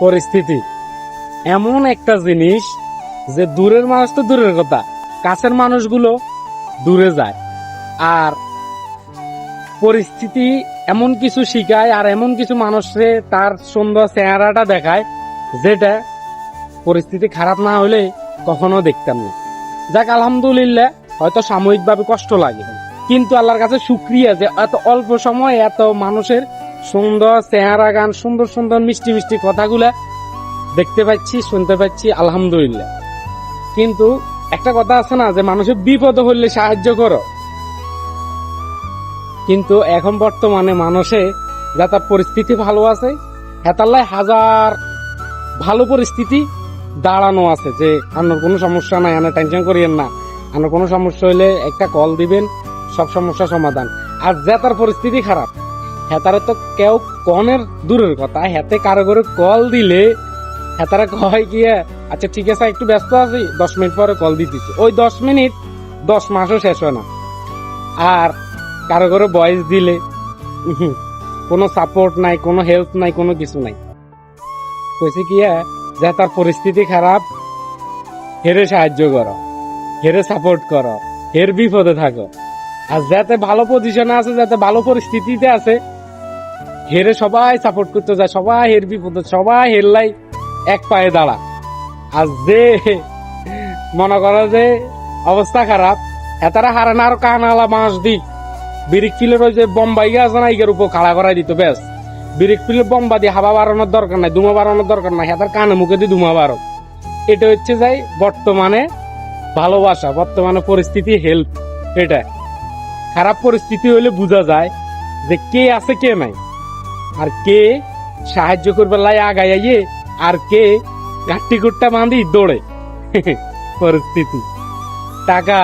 পরিস্থিতি এমন একটা জিনিস যে দূরের মানুষ তো দূরের কথা, কাছের মানুষগুলো দূরে যায়। আর পরিস্থিতি এমন কিছু শিখায় আর এমন কিছু মানুষরে তার সুন্দর চেহারাটা দেখায় যেটা পরিস্থিতি খারাপ না হলে কখনো দেখতাম না। যাক, আলহামদুলিল্লাহ, হয়তো সাময়িকভাবে কষ্ট লাগে, কিন্তু আল্লাহর কাছে শুকরিয়া যে এত অল্প সময় এত মানুষের সুন্দর চেহারা গান, সুন্দর সুন্দর মিষ্টি মিষ্টি কথাগুলা দেখতে পাচ্ছি, শুনতে পাচ্ছি, আলহামদুলিল্লাহ। কিন্তু একটা কথা আছে না যে মানুষের বিপদ হলে সাহায্য করো, কিন্তু এখন বর্তমানে মানুষে যা তার পরিস্থিতি ভালো আছে, হেতাল্লায় হাজার ভালো পরিস্থিতি দাঁড়ানো আছে যে আপনার কোনো সমস্যা নাই, আপনার টেনশন করিয়েন না, আপনার কোনো সমস্যা হইলে একটা কল দিবেন, সব সমস্যা সমাধান। আর যে তার পরিস্থিতি খারাপ, হেতারে তো কেউ কনের দূরের কথা, হেতে কারো করে কল দিলে হেতারা কয় গিয়ে আচ্ছা ঠিক আছে একটু ব্যস্ত আছি, 10 মিনিট পরে কল দিতেছি। ওই 10 মিনিট 10 মাসও শেষ হয় না। আর কারো করে ভয়েস দিলে কোনো সাপোর্ট নাই, কোনো হেল্প নাই, কোনো কিছু নাই। কইছে কি যে তার পরিস্থিতি খারাপ, হেরে সাহায্য করো, হেরে সাপোর্ট করো, হের বিপদে থাকো। আর যাতে ভালো পজিশনে আছে, যাতে ভালো পরিস্থিতিতে আছে, হেরে সবাই সাপোর্ট করতে যায়, সবাই হের বিপদে, সবাই হেরলাই এক পায়ে দাঁড়া। আর যে মনে করো যে অবস্থা খারাপ, এতারা হারে না আরো কানালা মাস দিক বিরিক ফিলের ওই যে বোম্বাই আছে না, ইগের উপর খাড়া করাই দিত ব্যাস। বিরিক ফিলের বোম্বা দিয়ে হাওয়া বাড়ানোর দরকার নাই, ধুমা বাড়ানোর দরকার নাই, হেতার কানে মুখে দিয়ে ধুমা বাড়ো। এটা হচ্ছে যাই বর্তমানে ভালোবাসা, বর্তমানে পরিস্থিতি হেল্প। এটা খারাপ পরিস্থিতি হইলে বোঝা যায় যে কে আছে কে নাই, আর কে সাহায্য করবে লাই আগাইয়ে, আর কে গাঠি কুট্টা বাঁধি দৌড়ে। পরিস্থিতি টাকা